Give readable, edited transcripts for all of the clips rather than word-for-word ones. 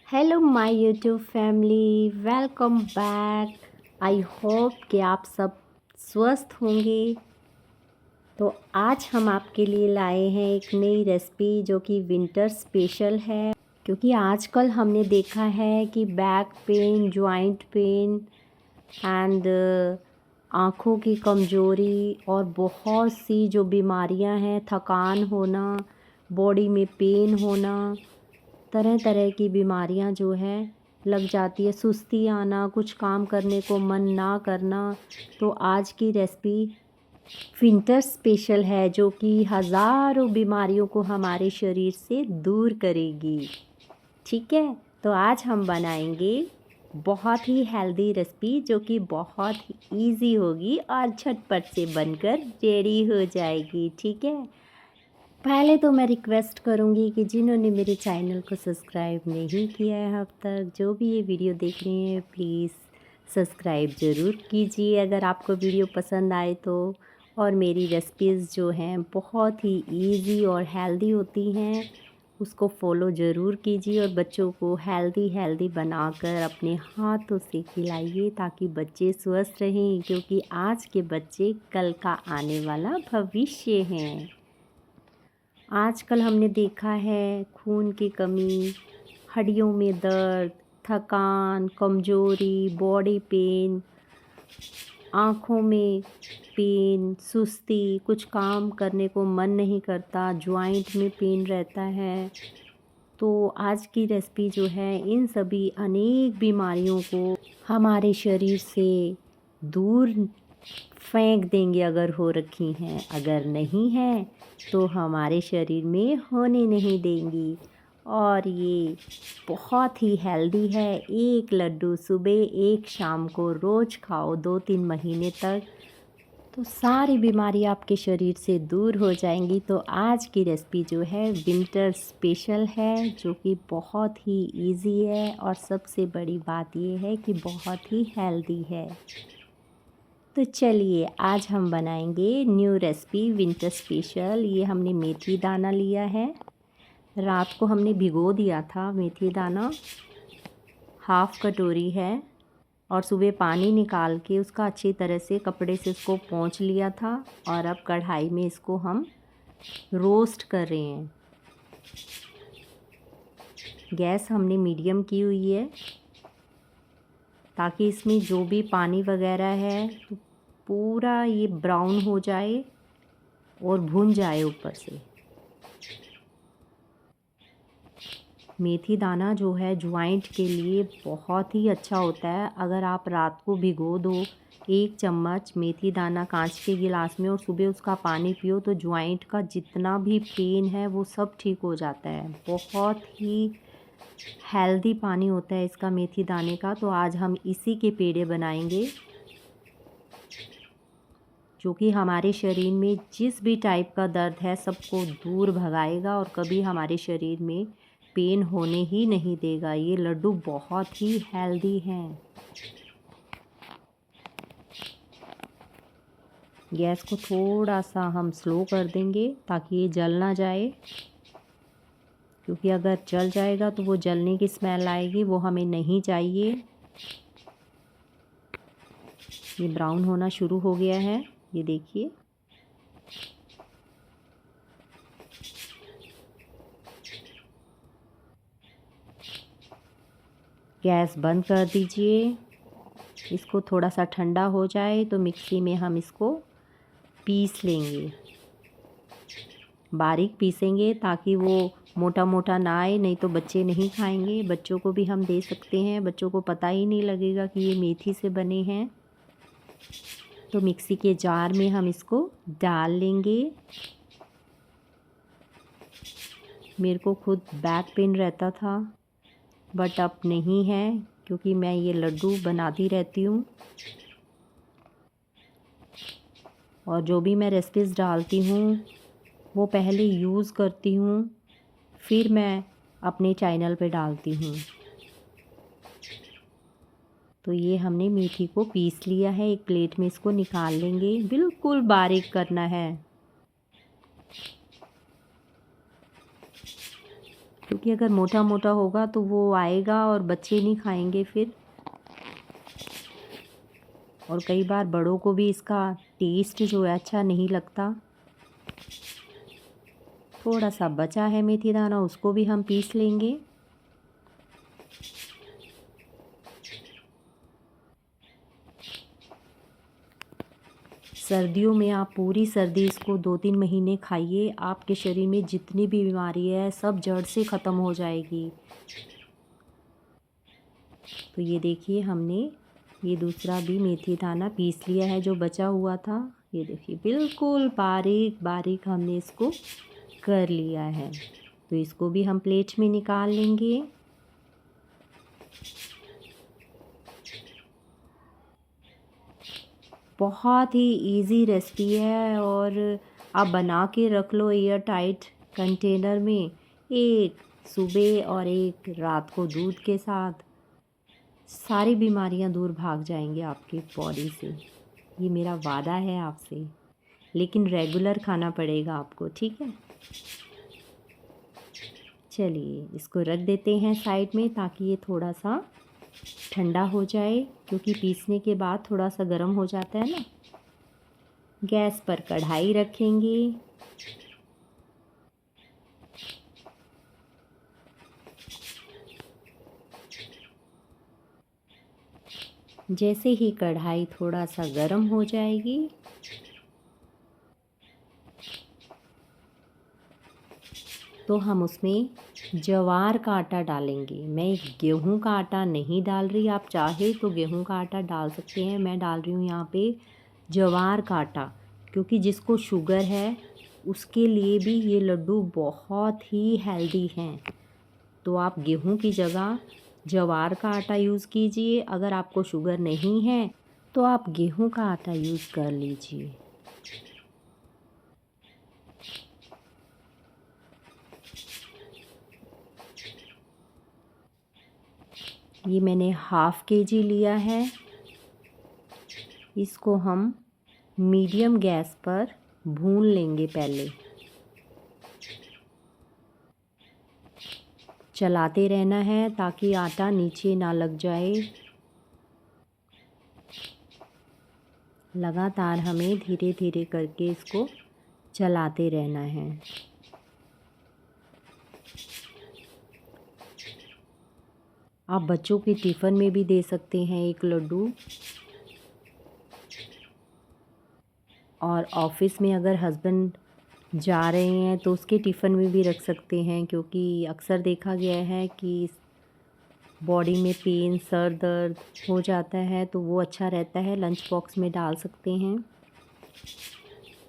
Hello my YouTube family, welcome back. I hope कि आप सब स्वस्थ होंगे। तो आज हम आपके लिए लाए हैं एक नई रेसिपी जो कि विंटर स्पेशल है। क्योंकि आजकल हमने देखा है कि back pain, joint pain and आँखों की कमज़ोरी और बहुत सी जो बीमारियां हैं, थकान होना, बॉडी में पेन होना, तरह तरह की बीमारियां जो है लग जाती है, सुस्ती आना, कुछ काम करने को मन ना करना। तो आज की रेसिपी विंटर स्पेशल है जो कि हज़ारों बीमारियों को हमारे शरीर से दूर करेगी। ठीक है, तो आज हम बनाएंगे बहुत ही हेल्दी रेसिपी जो कि बहुत ही ईजी होगी और झटपट से बनकर रेडी हो जाएगी। ठीक है, पहले तो मैं रिक्वेस्ट करूंगी कि जिन्होंने मेरे चैनल को सब्सक्राइब नहीं किया है अब तक, जो भी ये वीडियो देख रहे हैं प्लीज़ सब्सक्राइब ज़रूर कीजिए अगर आपको वीडियो पसंद आए तो। और मेरी रेसिपीज़ जो हैं बहुत ही इजी और हेल्दी होती हैं, उसको फॉलो ज़रूर कीजिए और बच्चों को हेल्दी हेल्दी बनाकर अपने हाथों से खिलाइए ताकि बच्चे स्वस्थ रहें, क्योंकि आज के बच्चे कल का आने वाला भविष्य हैं। आजकल हमने देखा है खून की कमी, हड्डियों में दर्द, थकान, कमज़ोरी, बॉडी पेन, आँखों में पेन, सुस्ती, कुछ काम करने को मन नहीं करता, जॉइंट में पेन रहता है। तो आज की रेसिपी जो है इन सभी अनेक बीमारियों को हमारे शरीर से दूर फेंक देंगे अगर हो रखी हैं, अगर नहीं है तो हमारे शरीर में होने नहीं देंगी। और ये बहुत ही हेल्दी है। एक लड्डू सुबह एक शाम को रोज़ खाओ 2-3 महीने तक, तो सारी बीमारी आपके शरीर से दूर हो जाएंगी। तो आज की रेसिपी जो है विंटर स्पेशल है जो कि बहुत ही इजी है और सबसे बड़ी बात ये है कि बहुत ही हेल्दी है। तो चलिए आज हम बनाएंगे न्यू रेसिपी विंटर स्पेशल। ये हमने मेथी दाना लिया है, रात को हमने भिगो दिया था मेथी दाना, हाफ़ कटोरी है। और सुबह पानी निकाल के उसका अच्छी तरह से कपड़े से इसको पोंछ लिया था। और अब कढ़ाई में इसको हम रोस्ट कर रहे हैं। गैस हमने मीडियम की हुई है ताकि इसमें जो भी पानी वगैरह है तो पूरा ये ब्राउन हो जाए और भुन जाए ऊपर से। मेथी दाना जो है जॉइंट के लिए बहुत ही अच्छा होता है। अगर आप रात को भिगो दो 1 चम्मच मेथी दाना कांच के गिलास में और सुबह उसका पानी पियो तो जॉइंट का जितना भी पेन है वो सब ठीक हो जाता है। बहुत ही हेल्दी पानी होता है इसका मेथी दाने का। तो आज हम इसी के पेड़े बनाएंगे जो कि हमारे शरीर में जिस भी टाइप का दर्द है सबको दूर भगाएगा और कभी हमारे शरीर में पेन होने ही नहीं देगा। ये लड्डू बहुत ही हेल्दी हैं। गैस को थोड़ा सा हम स्लो कर देंगे ताकि ये जल ना जाए, क्योंकि अगर जल जाएगा तो वो जलने की स्मेल आएगी, वो हमें नहीं चाहिए। ये ब्राउन होना शुरू हो गया है, ये देखिए। गैस बंद कर दीजिए। इसको थोड़ा सा ठंडा हो जाए तो मिक्सी में हम इसको पीस लेंगे, बारीक पीसेंगे ताकि वो मोटा मोटा ना आए, नहीं तो बच्चे नहीं खाएंगे। बच्चों को भी हम दे सकते हैं, बच्चों को पता ही नहीं लगेगा कि ये मेथी से बने हैं। तो मिक्सी के जार में हम इसको डाल लेंगे। मेरे को खुद बैक पेन रहता था बट अब नहीं है, क्योंकि मैं ये लड्डू बनाती रहती हूँ। और जो भी मैं रेसिपीज़ डालती हूँ वो पहले यूज़ करती हूँ, फिर मैं अपने चैनल पे डालती हूँ। तो ये हमने मेथी को पीस लिया है, एक प्लेट में इसको निकाल लेंगे। बिल्कुल बारीक करना है। क्योंकि अगर मोटा मोटा होगा तो वो आएगा और बच्चे नहीं खाएंगे फिर। और कई बार बड़ों को भी इसका टेस्ट जो है अच्छा नहीं लगता। थोड़ा सा बचा है मेथी दाना, उसको भी हम पीस लेंगे। सर्दियों में आप पूरी सर्दी इसको 2-3 महीने खाइए, आपके शरीर में जितनी भी बीमारी है सब जड़ से ख़त्म हो जाएगी। तो ये देखिए हमने ये दूसरा भी मेथी दाना पीस लिया है जो बचा हुआ था। ये देखिए बिल्कुल बारीक बारीक हमने इसको कर लिया है। तो इसको भी हम प्लेट में निकाल लेंगे। बहुत ही इजी रेसिपी है और आप बना के रख लो एयर टाइट कंटेनर में, एक सुबह और एक रात को दूध के साथ। सारी बीमारियां दूर भाग जाएंगी आपकी बॉडी से, ये मेरा वादा है आपसे। लेकिन रेगुलर खाना पड़ेगा आपको, ठीक है। चलिए इसको रख देते हैं साइड में ताकि ये थोड़ा सा ठंडा हो जाए, क्योंकि पीसने के बाद थोड़ा सा गर्म हो जाता है ना। गैस पर कढ़ाई रखेंगे। जैसे ही कढ़ाई थोड़ा सा गर्म हो जाएगी तो हम उसमें ज्वार का आटा डालेंगे। मैं गेहूं का आटा नहीं डाल रही, आप चाहे तो गेहूं का आटा डाल सकते हैं। मैं डाल रही हूँ यहाँ पे ज्वार का आटा, क्योंकि जिसको शुगर है उसके लिए भी ये लड्डू बहुत ही हेल्दी हैं। तो आप गेहूं की जगह ज्वार का आटा यूज़ कीजिए। अगर आपको शुगर नहीं है तो आप गेहूं का आटा यूज़ कर लीजिए। ये मैंने ½ kg लिया है। इसको हम मीडियम गैस पर भून लेंगे। पहले चलाते रहना है ताकि आटा नीचे ना लग जाए। लगातार हमें धीरे धीरे करके इसको चलाते रहना है। आप बच्चों के टिफ़िन में भी दे सकते हैं एक लड्डू, और ऑफ़िस में अगर हस्बैंड जा रहे हैं तो उसके टिफ़िन में भी रख सकते हैं, क्योंकि अक्सर देखा गया है कि बॉडी में पेन, सर दर्द हो जाता है तो वो अच्छा रहता है, लंच बॉक्स में डाल सकते हैं।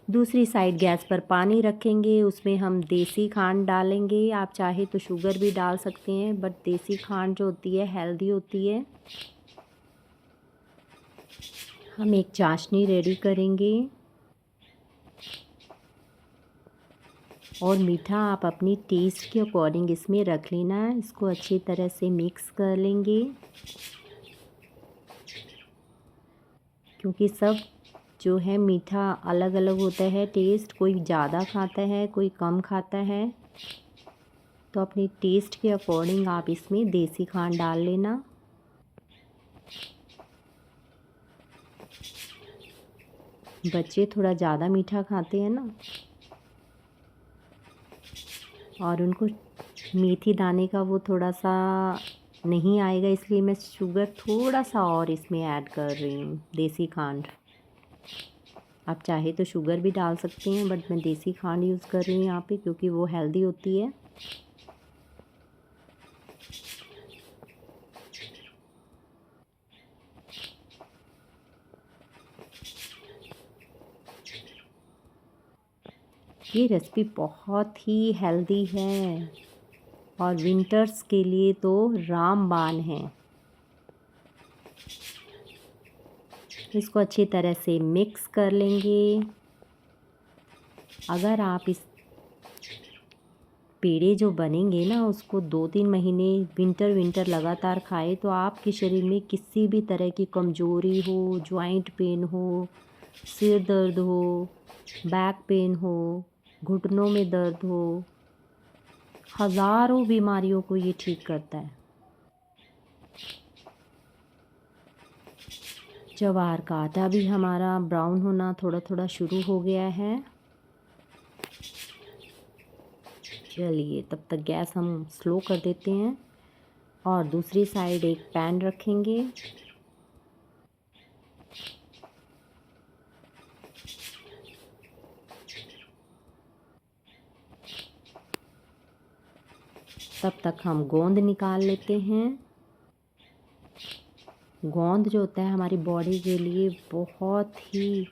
दूसरी साइड गैस पर पानी रखेंगे, उसमें हम देसी खांड डालेंगे। आप चाहे तो शुगर भी डाल सकते हैं, बट देसी खांड जो होती है हेल्दी होती है। हम एक चाशनी रेडी करेंगे और मीठा आप अपनी टेस्ट के अकॉर्डिंग इसमें रख लेना है। इसको अच्छी तरह से मिक्स कर लेंगे, क्योंकि सब जो है मीठा अलग अलग होता है टेस्ट। कोई ज़्यादा खाता है, कोई कम खाता है, तो अपने टेस्ट के अकॉर्डिंग आप इसमें देसी खांड डाल लेना। बच्चे थोड़ा ज़्यादा मीठा खाते हैं ना, और उनको मेथी दाने का वो थोड़ा सा नहीं आएगा, इसलिए मैं शुगर थोड़ा सा और इसमें ऐड कर रही हूँ, देसी खांड। आप चाहे तो शुगर भी डाल सकते हैं, बट मैं देसी खांड यूज़ कर रही हूँ यहाँ पे, क्योंकि वो हेल्दी होती है। ये रेसिपी बहुत ही हेल्दी है और विंटर्स के लिए तो रामबाण है। इसको अच्छी तरह से मिक्स कर लेंगे। अगर आप इस पेड़े जो बनेंगे ना उसको 2-3 महीने विंटर लगातार खाए तो आपके शरीर में किसी भी तरह की कमज़ोरी हो, जॉइंट पेन हो, सिर दर्द हो, बैक पेन हो, घुटनों में दर्द हो, हज़ारों बीमारियों को ये ठीक करता है। ज्वार का आटा भी हमारा ब्राउन होना थोड़ा थोड़ा शुरू हो गया है। चलिए तब तक गैस हम स्लो कर देते हैं और दूसरी साइड एक पैन रखेंगे। तब तक हम गोंद निकाल लेते हैं। गोंद जो होता है हमारी बॉडी के लिए बहुत ही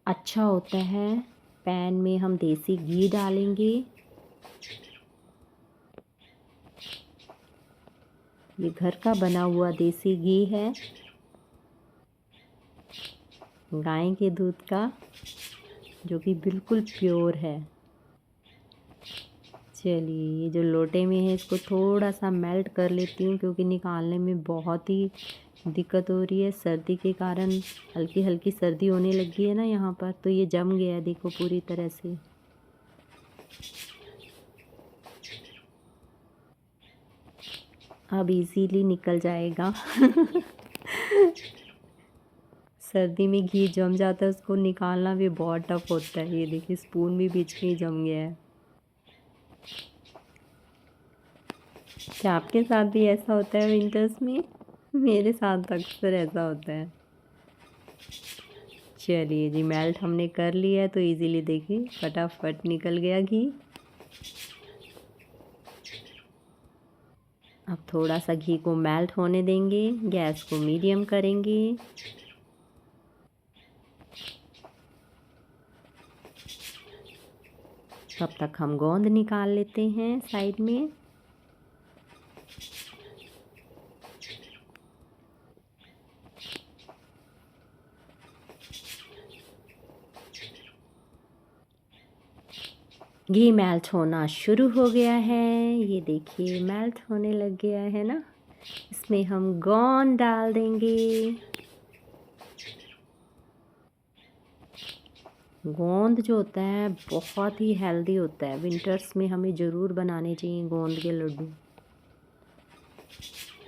अच्छा होता है। पैन में हम देसी घी डालेंगे। ये घर का बना हुआ देसी घी है, गाय के दूध का, जो कि बिल्कुल प्योर है। चलिए ये जो लोटे में है इसको थोड़ा सा मेल्ट कर लेती हूँ, क्योंकि निकालने में बहुत ही दिक्कत हो रही है। सर्दी के कारण हल्की हल्की सर्दी होने लगी है ना यहाँ पर, तो ये जम गया है देखो पूरी तरह से। अब इजीली निकल जाएगा। सर्दी में घी जम जाता है, उसको निकालना भी बहुत टफ होता है। ये देखिए स्पून भी बीच में ही जम गया है। क्या आपके साथ भी ऐसा होता है विंटर्स में? मेरे साथ अक्सर ऐसा होता है। चलिए जी, मेल्ट हमने कर लिया है तो इजीली देखिए फटाफट निकल गया घी। अब थोड़ा सा घी को मेल्ट होने देंगे, गैस को मीडियम करेंगे। तब तक हम गोंद निकाल लेते हैं साइड में। घी मेल्ट होना शुरू हो गया है। ये देखिए मेल्ट होने लग गया है ना। इसमें हम गोंद डाल देंगे। गोंद जो होता है बहुत ही हेल्दी होता है। विंटर्स में हमें ज़रूर बनाने चाहिए गोंद के लड्डू।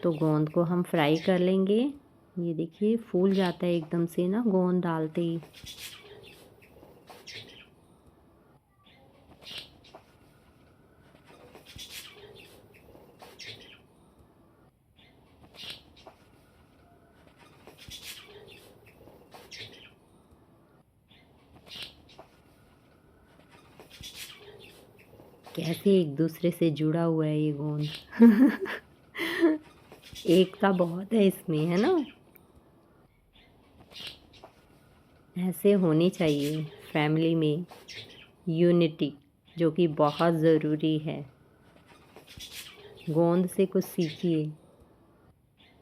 तो गोंद को हम फ्राई कर लेंगे। ये देखिए फूल जाता है एकदम से ना गोंद डालते ही। कैसे एक दूसरे से जुड़ा हुआ है ये गोंद। एकता बहुत है इसमें, है ना। ऐसे होनी चाहिए फैमिली में यूनिटी, जो कि बहुत ज़रूरी है। गोंद से कुछ सीखिए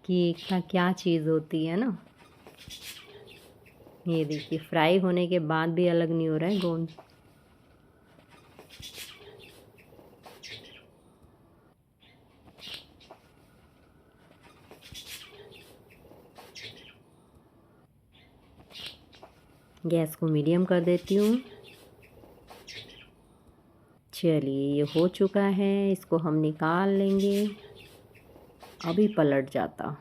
कि एकता क्या चीज़ होती है ना। ये देखिए फ्राई होने के बाद भी अलग नहीं हो रहा है गोंद। गैस को मीडियम कर देती हूँ। चलिए ये हो चुका है, इसको हम निकाल लेंगे। अभी पलट जाता।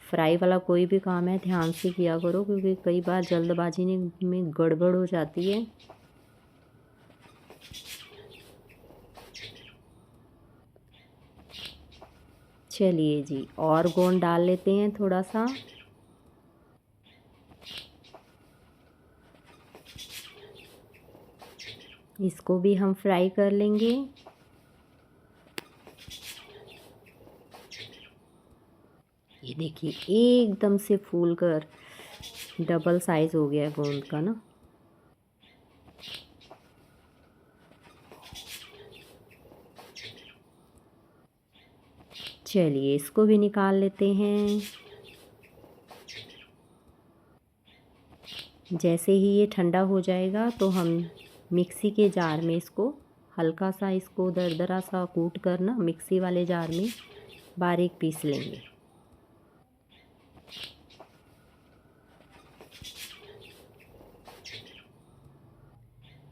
फ्राई वाला कोई भी काम है ध्यान से किया करो, क्योंकि कई बार जल्दबाजी में गड़बड़ हो जाती है। चलिए जी, और गोंद डाल लेते हैं थोड़ा सा। इसको भी हम फ्राई कर लेंगे। ये देखिए एकदम से फूल कर डबल साइज हो गया गोंद का ना। चलिए इसको भी निकाल लेते हैं। जैसे ही ये ठंडा हो जाएगा तो हम मिक्सी के जार में इसको हल्का सा इसको दरदरा सा कूट कर ना मिक्सी वाले जार में बारीक पीस लेंगे।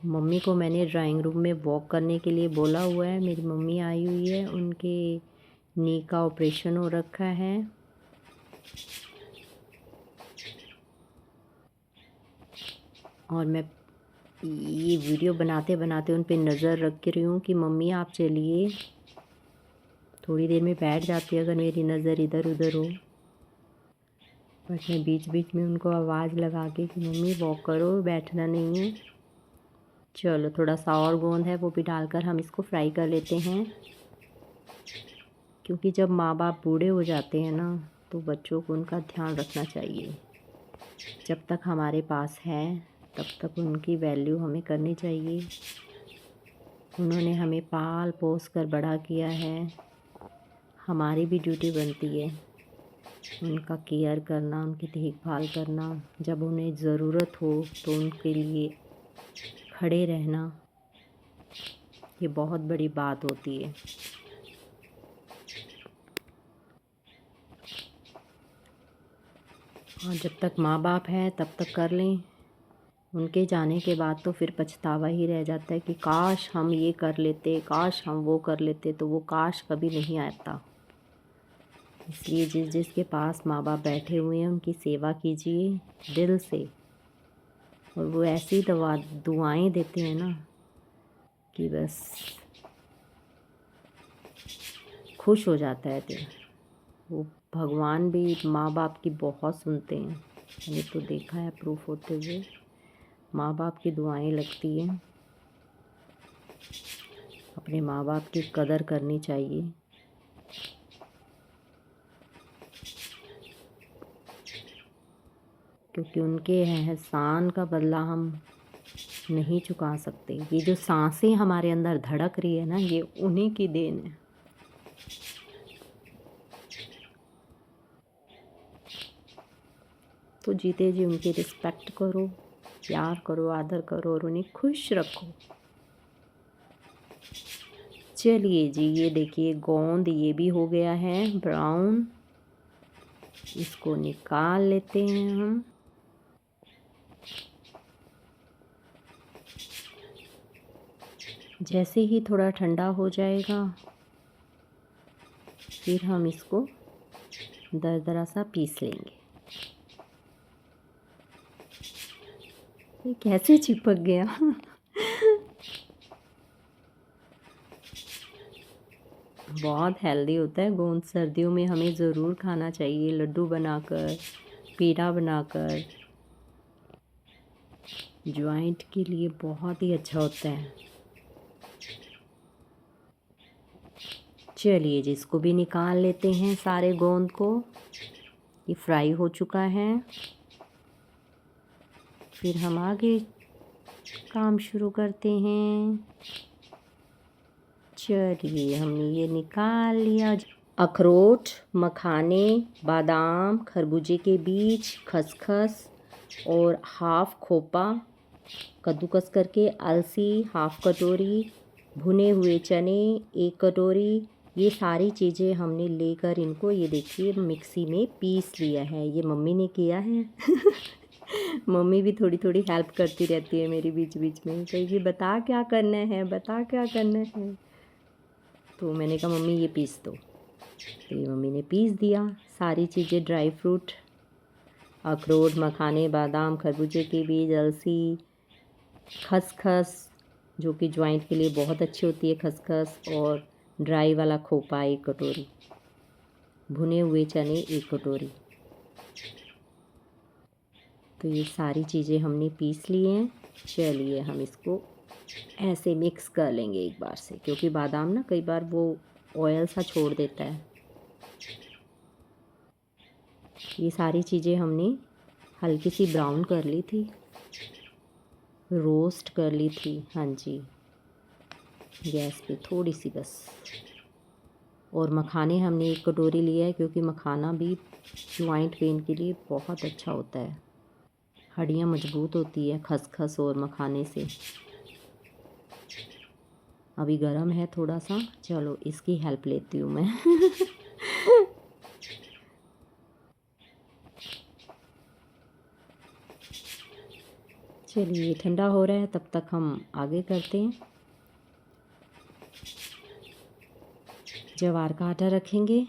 मम्मी को मैंने ड्राइंग रूम में वॉक करने के लिए बोला हुआ है। मेरी मम्मी आई हुई है, उनके नी का ऑपरेशन हो रखा है। और मैं ये वीडियो बनाते बनाते उन पे नज़र रख रही हूँ कि मम्मी आप चलिए। थोड़ी देर में बैठ जाती है अगर मेरी नज़र इधर उधर हो, बट मैं बीच बीच में उनको आवाज़ लगा के कि मम्मी वॉक करो, बैठना नहीं है। चलो थोड़ा सा और गोंद है वो भी डालकर हम इसको फ्राई कर लेते हैं, क्योंकि जब माँ बाप बूढ़े हो जाते हैं ना तो बच्चों को उनका ध्यान रखना चाहिए। जब तक हमारे पास है तब तक उनकी वैल्यू हमें करनी चाहिए। उन्होंने हमें पाल पोस कर बड़ा किया है, हमारी भी ड्यूटी बनती है उनका केयर करना, उनकी देखभाल करना। जब उन्हें ज़रूरत हो तो उनके लिए खड़े रहना, ये बहुत बड़ी बात होती है। और जब तक माँ बाप हैं तब तक कर लें, उनके जाने के बाद तो फिर पछतावा ही रह जाता है कि काश हम ये कर लेते, काश हम वो कर लेते। तो वो काश कभी नहीं आता। इसलिए जिसके पास माँ बाप बैठे हुए हैं उनकी सेवा कीजिए दिल से, और वो ऐसी दुआएं देते हैं ना कि बस खुश हो जाता है दिल। वो भगवान भी माँ बाप की बहुत सुनते हैं, मैंने तो देखा है प्रूफ होते हुए। माँ बाप की दुआएं लगती हैं, अपने माँ बाप की कदर करनी चाहिए। क्योंकि उनके एहसान का बदला हम नहीं चुका सकते। ये जो सांसें हमारे अंदर धड़क रही है ना, ये उन्हीं की देन है। तो जीते जी उनकी रिस्पेक्ट करो, प्यार करो, आदर करो और उन्हें खुश रखो। चलिए जी, ये देखिए गोंद ये भी हो गया है ब्राउन। इसको निकाल लेते हैं हम। जैसे ही थोड़ा ठंडा हो जाएगा फिर हम इसको दरदरा सा पीस लेंगे। ये कैसे चिपक गया। बहुत हेल्दी होता है गोंद, सर्दियों में हमें ज़रूर खाना चाहिए। लड्डू बनाकर, पेड़ा बनाकर, जॉइंट के लिए बहुत ही अच्छा होता है। चलिए जी, इसको भी निकाल लेते हैं सारे गोंद को। ये फ्राई हो चुका है। फिर हम आगे काम शुरू करते हैं। चलिए हमने ये निकाल लिया। अखरोट, मखाने, बादाम, खरबूजे के बीज, खसखस और हाफ खोपा कद्दूकस करके, अलसी हाफ कटोरी, भुने हुए चने 1 कटोरी, ये सारी चीज़ें हमने लेकर इनको ये देखिए मिक्सी में पीस लिया है। ये मम्मी ने किया है। मम्मी भी थोड़ी थोड़ी हेल्प करती रहती है मेरी बीच बीच में, कहेगी बता क्या करना है, बता क्या करना है। तो मैंने कहा मम्मी ये पीस दो, तो ये मम्मी ने पीस दिया। सारी चीज़ें ड्राई फ्रूट, अखरोट, मखाने, बादाम, खरबूजे के बीज, अलसी, खसखस जो कि जॉइंट के लिए बहुत अच्छी होती है खसखस, और ड्राई वाला खोपा 1 कटोरी, भुने हुए चने 1 कटोरी। तो ये सारी चीज़ें हमने पीस ली हैं। चलिए हम इसको ऐसे मिक्स कर लेंगे एक बार से, क्योंकि बादाम ना कई बार वो ऑयल सा छोड़ देता है। ये सारी चीज़ें हमने हल्की सी ब्राउन कर ली थी, रोस्ट कर ली थी। हाँ जी, गैस पे थोड़ी सी बस। और मखाने हमने 1 कटोरी लिया है, क्योंकि मखाना भी जॉइंट पेन के लिए बहुत अच्छा होता है। हड्डियाँ मजबूत होती है खसखस और मखाने से। अभी गरम है थोड़ा सा, चलो इसकी हेल्प लेती हूँ मैं। चलिए ठंडा हो रहा है, तब तक हम आगे करते हैं। ज्वार का आटा रखेंगे,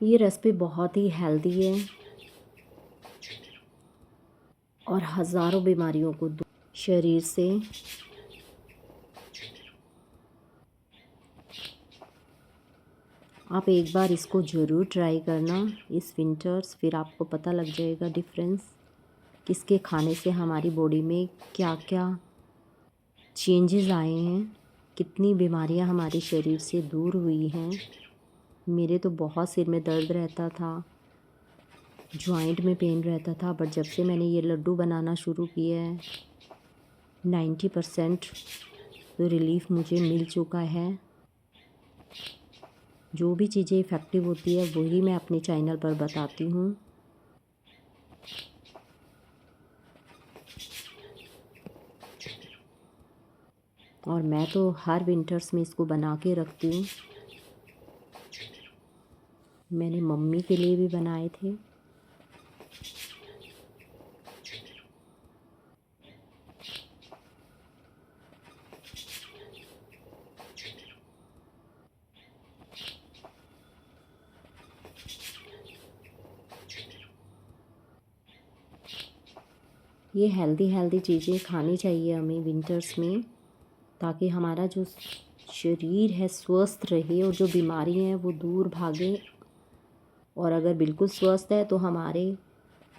ये रेसिपी बहुत ही हेल्दी है और हज़ारों बीमारियों को शरीर से आप एक बार इसको ज़रूर ट्राई करना इस विंटर्स, फिर आपको पता लग जाएगा डिफरेंस किसके खाने से हमारी बॉडी में क्या क्या चेंजेस आए हैं, कितनी बीमारियां हमारे शरीर से दूर हुई हैं। मेरे तो बहुत सिर में दर्द रहता था, जॉइंट में पेन रहता था, बट जब से मैंने ये लड्डू बनाना शुरू किया है 90% तो रिलीफ मुझे मिल चुका है। जो भी चीज़ें इफ़ेक्टिव होती है वही मैं अपने चैनल पर बताती हूँ। और मैं तो हर विंटर्स में इसको बना के रखती हूँ। मैंने मम्मी के लिए भी बनाए थे। ये हेल्दी चीज़ें खानी चाहिए हमें विंटर्स में, ताकि हमारा जो शरीर है स्वस्थ रहे और जो बीमारी हैं वो दूर भागे। और अगर बिल्कुल स्वस्थ है तो हमारे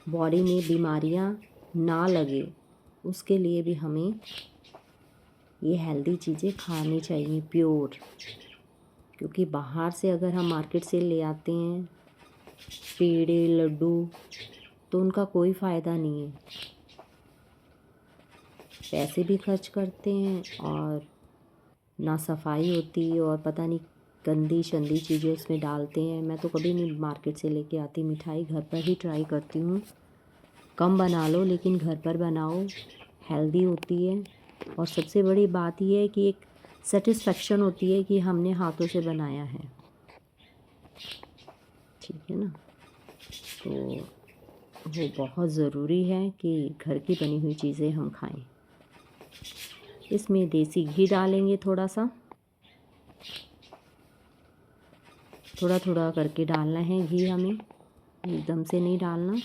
बॉडी में बीमारियां ना लगे, उसके लिए भी हमें ये हेल्दी चीज़ें खानी चाहिए प्योर। क्योंकि बाहर से अगर हम मार्केट से ले आते हैं पेड़े लड्डू तो उनका कोई फ़ायदा नहीं है, पैसे भी खर्च करते हैं और ना सफाई होती और पता नहीं गंदी शंदी चीज़ें उसमें डालते हैं। मैं तो कभी नहीं मार्केट से लेके आती मिठाई, घर पर ही ट्राई करती हूँ। कम बना लो लेकिन घर पर बनाओ, हेल्दी होती है। और सबसे बड़ी बात यह है कि एक सेटिस्फेक्शन होती है कि हमने हाथों से बनाया है, ठीक है ना। तो वो बहुत ज़रूरी है कि घर की बनी हुई चीज़ें हम खाएं। इसमें देसी घी डालेंगे, थोड़ा थोड़ा करके डालना है घी, हमें एकदम से नहीं डालना।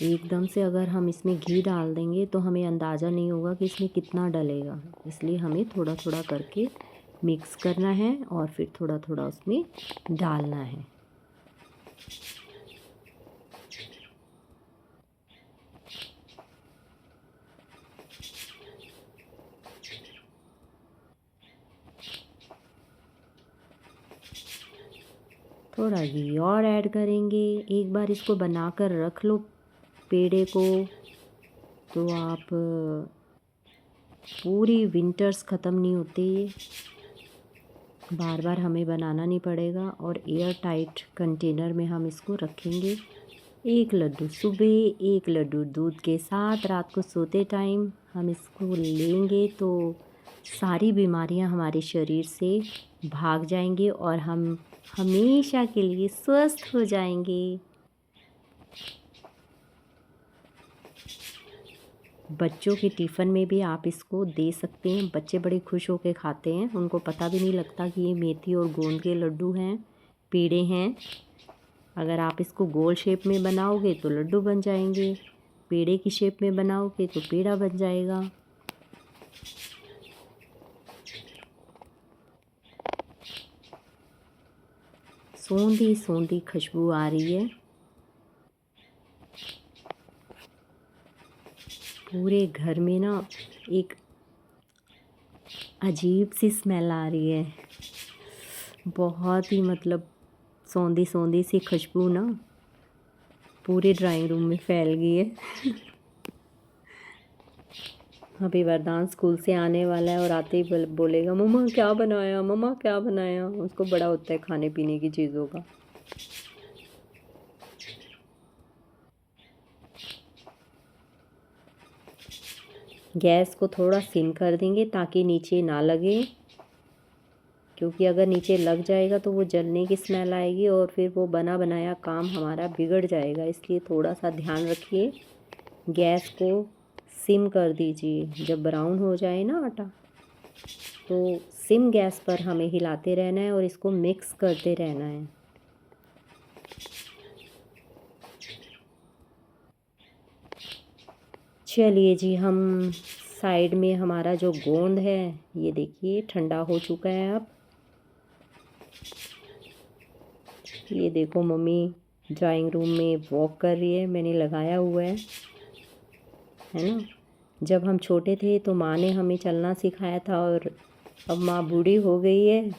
एकदम से अगर हम इसमें घी डाल देंगे तो हमें अंदाज़ा नहीं होगा कि इसमें कितना डलेगा, इसलिए हमें थोड़ा थोड़ा करके मिक्स करना है और फिर थोड़ा थोड़ा उसमें डालना है। थोड़ा घी और ऐड करेंगे। एक बार इसको बनाकर रख लो पेड़े को, तो आप पूरी विंटर्स ख़त्म नहीं होती, बार बार हमें बनाना नहीं पड़ेगा। और एयर टाइट कंटेनर में हम इसको रखेंगे। एक लड्डू सुबह, एक लड्डू दूध के साथ रात को सोते टाइम हम इसको लेंगे तो सारी बीमारियां हमारे शरीर से भाग जाएंगी और हम हमेशा के लिए स्वस्थ हो जाएंगे। बच्चों के टिफ़िन में भी आप इसको दे सकते हैं, बच्चे बड़े खुश होकर खाते हैं, उनको पता भी नहीं लगता कि ये मेथी और गोंद के लड्डू हैं, पेड़े हैं। अगर आप इसको गोल शेप में बनाओगे तो लड्डू बन जाएंगे, पेड़े की शेप में बनाओगे तो पेड़ा बन जाएगा। सोंधी सोंधी खुशबू आ रही है, पूरे घर में ना एक अजीब सी स्मेल आ रही है, बहुत ही मतलब सौंधी सौंधी सी खुशबू ना। पूरे ड्राइंग रूम में फैल गई है। अभी वरदान स्कूल से आने वाला है और आते ही बोलेगा मम्मा क्या बनाया, मम्मा क्या बनाया। उसको बड़ा होता है खाने पीने की चीज़ों का। गैस को थोड़ा सिम कर देंगे ताकि नीचे ना लगे, क्योंकि अगर नीचे लग जाएगा तो वो जलने की स्मेल आएगी और फिर वो बना बनाया काम हमारा बिगड़ जाएगा। इसलिए थोड़ा सा ध्यान रखिए। गैस को सिम कर दीजिए। जब ब्राउन हो जाए ना आटा, तो सिम गैस पर हमें हिलाते रहना है और इसको मिक्स करते रहना है। चलिए जी, हम साइड में हमारा जो गोंद है ये देखिए ठंडा हो चुका है। अब ये देखो मम्मी ड्राइंग रूम में वॉक कर रही है, मैंने लगाया हुआ है ना। जब हम छोटे थे तो माँ ने हमें चलना सिखाया था और अब माँ बूढ़ी हो गई है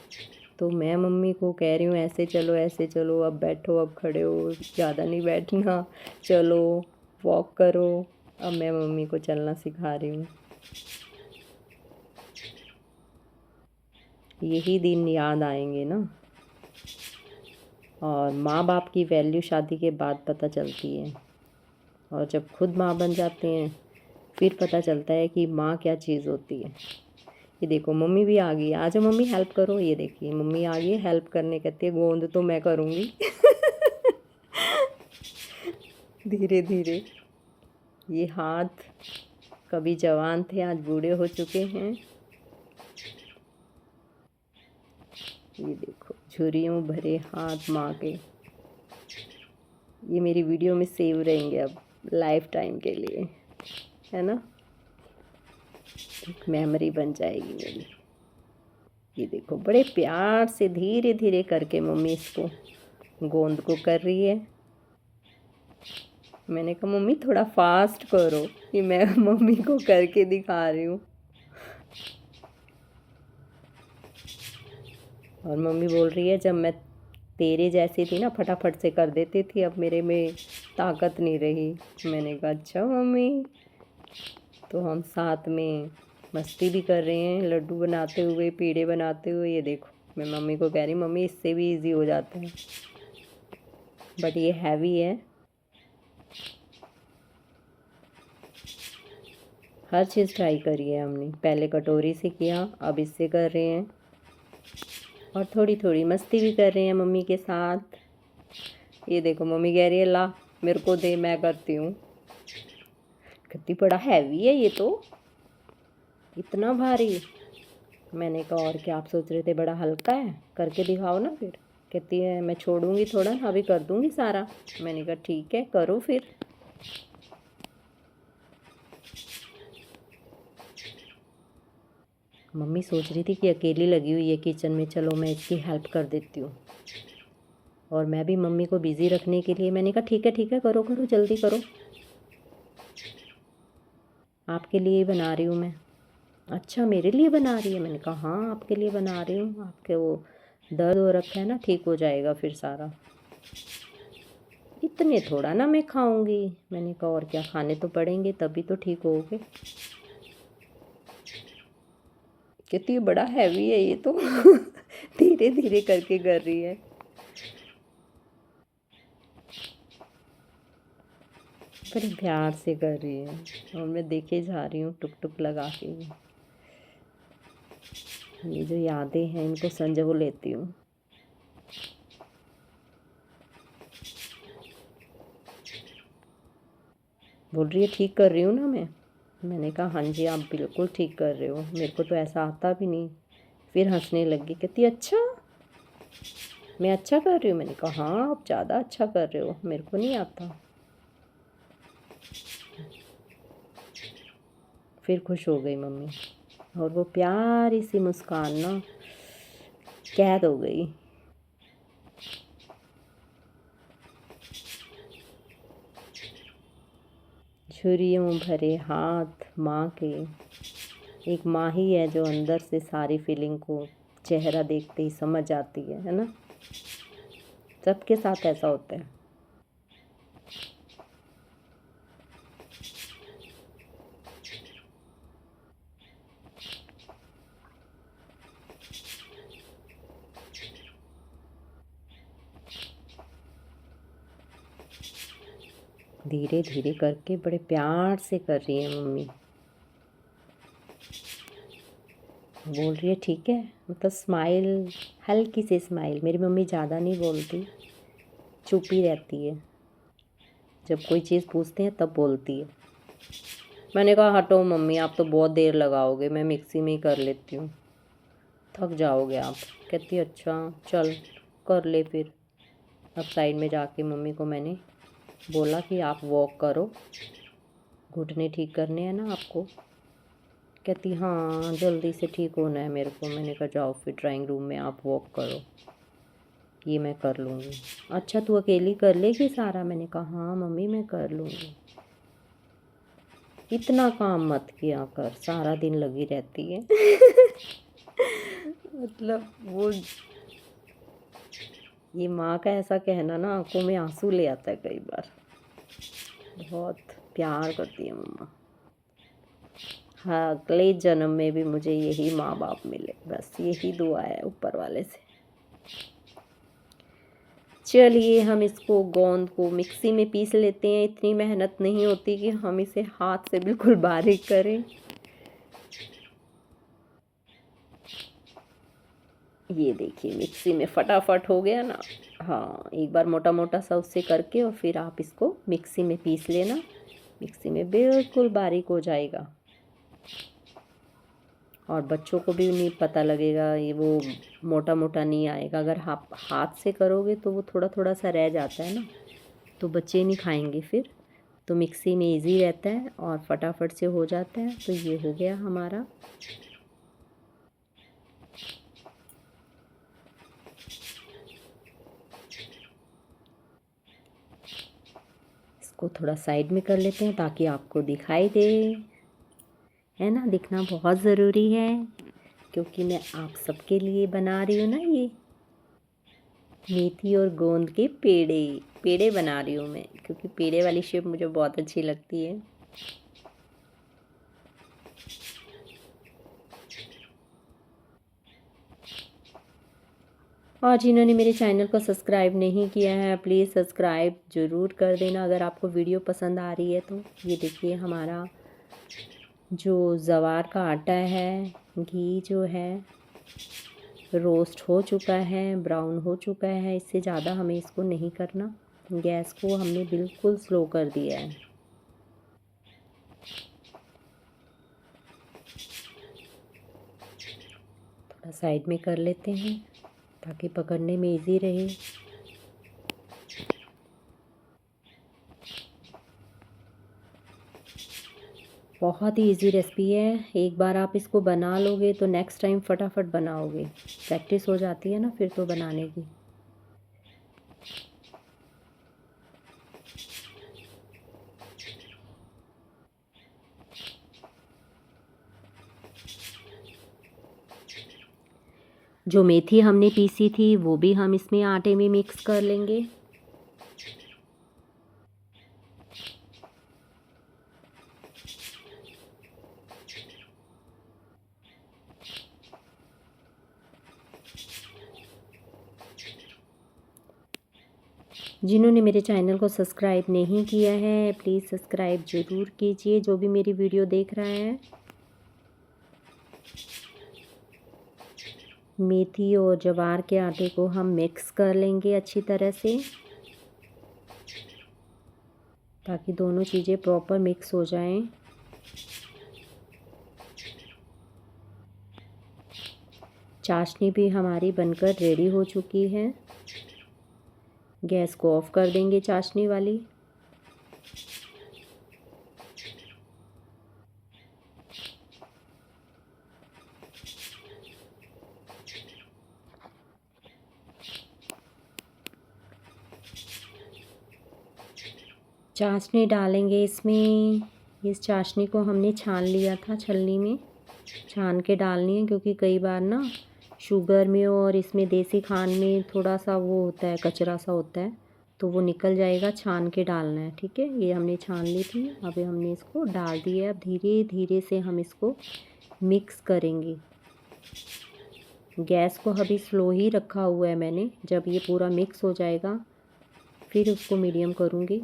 तो मैं मम्मी को कह रही हूँ ऐसे चलो, अब बैठो, अब खड़े हो, ज़्यादा नहीं बैठना, चलो वॉक करो। अब मैं मम्मी को चलना सिखा रही हूँ। यही दिन याद आएंगे ना। और माँ बाप की वैल्यू शादी के बाद पता चलती है, और जब खुद माँ बन जाते हैं फिर पता चलता है कि माँ क्या चीज़ होती है। ये देखो मम्मी भी आ गई, आ जाओ मम्मी हेल्प करो। ये देखिए मम्मी आ गई हेल्प करने, कहती है गोंद तो मैं करूँगी। धीरे धीरे ये हाथ कभी जवान थे आज बूढ़े हो चुके हैं। ये देखो झुर्रियों भरे हाथ माँ के। ये मेरी वीडियो में सेव रहेंगे अब लाइफ टाइम के लिए, है ना। एक मेमोरी बन जाएगी मेरी। ये देखो बड़े प्यार से धीरे धीरे करके मम्मी इसको गोंद को कर रही है। मैंने कहा मम्मी थोड़ा फास्ट करो, कि मैं मम्मी को करके दिखा रही हूँ। और मम्मी बोल रही है जब मैं तेरे जैसी थी ना फटाफट से कर देती थी, अब मेरे में ताकत नहीं रही। मैंने कहा अच्छा मम्मी। तो हम साथ में मस्ती भी कर रहे हैं, लड्डू बनाते हुए, पेड़े बनाते हुए। ये देखो मैं मम्मी को कह रही मम्मी इससे भी इजी हो जाता है, बट ये हैवी है। हर चीज़ ट्राई करी है हमने, पहले कटोरी से किया, अब इससे कर रहे हैं, और थोड़ी थोड़ी मस्ती भी कर रहे हैं मम्मी के साथ। ये देखो मम्मी कह रही है ला मेरे को दे, मैं करती हूँ। कितनी बड़ा हैवी है ये तो, इतना भारी। मैंने कहा और क्या आप सोच रहे थे बड़ा हल्का है, करके दिखाओ ना फिर। कहती है मैं छोड़ूंगी थोड़ा, अभी कर दूंगी सारा। मैंने कहा ठीक है करो फिर। मम्मी सोच रही थी कि अकेली लगी हुई है किचन में, चलो मैं इसकी हेल्प कर देती हूँ। और मैं भी मम्मी को बिज़ी रखने के लिए मैंने कहा ठीक है करो करो जल्दी करो, आपके लिए ही बना रही हूँ मैं। अच्छा मेरे लिए बना रही है? मैंने कहा हाँ आपके लिए बना रही हूँ, आपके वो दर्द हो रखा है ना, ठीक हो जाएगा फिर सारा। इतने थोड़ा ना मैं खाऊंगी। मैंने कहा और क्या, खाने तो पड़ेंगे तभी तो ठीक होगे। कितनी बड़ा हैवी है ये तो। धीरे धीरे करके कर रही है। बड़े प्यार से कर रही है और मैं देखे जा रही हूँ टुक टुक लगा के। ये जो यादें हैं इनको संजो लेती हूँ। बोल रही है ठीक कर रही हूँ ना मैं। मैंने कहा हाँ जी आप बिल्कुल ठीक कर रहे हो, मेरे को तो ऐसा आता भी नहीं। फिर हंसने लगी, कहती अच्छा मैं अच्छा कर रही हूँ। मैंने कहा हाँ आप ज़्यादा अच्छा कर रहे हो, मेरे को नहीं आता। फिर खुश हो गई मम्मी, और वो प्यारी सी मुस्कान ना कैद हो गई। छुरियों भरे हाथ माँ के। एक माँ ही है जो अंदर से सारी फीलिंग को चेहरा देखते ही समझ जाती है ना। सबके साथ ऐसा होता है। धीरे धीरे करके बड़े प्यार से कर रही है मम्मी। बोल रही है ठीक है, मतलब स्माइल, हल्की सी स्माइल। मेरी मम्मी ज़्यादा नहीं बोलती, चुप ही रहती है। जब कोई चीज़ पूछते हैं तब बोलती है। मैंने कहा हटो मम्मी, आप तो बहुत देर लगाओगे, मैं मिक्सी में ही कर लेती हूँ, थक जाओगे आप। कहती अच्छा चल कर ले फिर। अब साइड में जाके मम्मी को मैंने बोला कि आप वॉक करो, घुटने ठीक करने हैं ना आपको। कहती हाँ जल्दी से ठीक होना है मेरे को। मैंने कहा जाओ फिर ड्राइंग रूम में आप वॉक करो, ये मैं कर लूँगी। अच्छा तू अकेली कर लेगी सारा? मैंने कहा हाँ मम्मी मैं कर लूँगी। इतना काम मत किया कर, सारा दिन लगी रहती है। मतलब वो, ये माँ का ऐसा कहना ना आंखों में आंसू ले आता है कई बार। बहुत प्यार करती है मम्मा। हाँ अगले जन्म में भी मुझे यही माँ बाप मिले, बस यही दुआ है ऊपर वाले से। चलिए हम इसको गोंद को मिक्सी में पीस लेते हैं। इतनी मेहनत नहीं होती कि हम इसे हाथ से बिल्कुल बारीक करें। ये देखिए मिक्सी में फटाफट हो गया ना। हाँ एक बार मोटा मोटा सा उससे करके और फिर आप इसको मिक्सी में पीस लेना। मिक्सी में बिल्कुल बारीक हो जाएगा और बच्चों को भी नहीं पता लगेगा, ये वो मोटा मोटा नहीं आएगा। अगर आप हाथ से करोगे तो वो थोड़ा थोड़ा सा रह जाता है ना, तो बच्चे नहीं खाएंगे फिर। तो मिक्सी में इजी रहता है और फटाफट से हो जाता है। तो ये हो गया हमारा। इसको थोड़ा साइड में कर लेते हैं ताकि आपको दिखाई दे, है ना। दिखना बहुत ज़रूरी है क्योंकि मैं आप सबके लिए बना रही हूँ ना। ये मेथी और गोंद के पेड़े पेड़े बना रही हूँ मैं, क्योंकि पेड़े वाली शेप मुझे बहुत अच्छी लगती है। और जिन्होंने मेरे चैनल को सब्सक्राइब नहीं किया है प्लीज़ सब्सक्राइब ज़रूर कर देना अगर आपको वीडियो पसंद आ रही है तो। ये देखिए हमारा जो ज्वार का आटा है, घी जो है रोस्ट हो चुका है, ब्राउन हो चुका है। इससे ज़्यादा हमें इसको नहीं करना। गैस को हमने बिल्कुल स्लो कर दिया है। थोड़ा साइड में कर लेते हैं ताकि पकड़ने में इजी रहे। बहुत ही इजी रेसिपी है। एक बार आप इसको बना लोगे तो नेक्स्ट टाइम फटाफट बनाओगे। प्रैक्टिस हो जाती है ना फिर तो बनाने की। जो मेथी हमने पीसी थी वो भी हम इसमें आटे में मिक्स कर लेंगे। जिन्होंने मेरे चैनल को सब्सक्राइब नहीं किया है प्लीज़ सब्सक्राइब ज़रूर कीजिए, जो भी मेरी वीडियो देख रहा है। मेथी और ज्वार के आटे को हम मिक्स कर लेंगे अच्छी तरह से ताकि दोनों चीज़ें प्रॉपर मिक्स हो जाएं। चाशनी भी हमारी बनकर रेडी हो चुकी है। गैस को ऑफ कर देंगे चाशनी वाली। चाशनी डालेंगे इसमें। इस चाशनी को हमने छान लिया था, छलनी में छान के डालनी है क्योंकि कई बार ना शुगर में और इसमें देसी खांड में थोड़ा सा वो होता है, कचरा सा होता है, तो वो निकल जाएगा। छान के डालना है, ठीक है। ये हमने छान ली थी, अभी हमने इसको डाल दिया। अब धीरे धीरे से हम इसको मिक्स करेंगे। गैस को अभी स्लो ही रखा हुआ है मैंने। जब ये पूरा मिक्स हो जाएगा फिर उसको मीडियम करूँगी।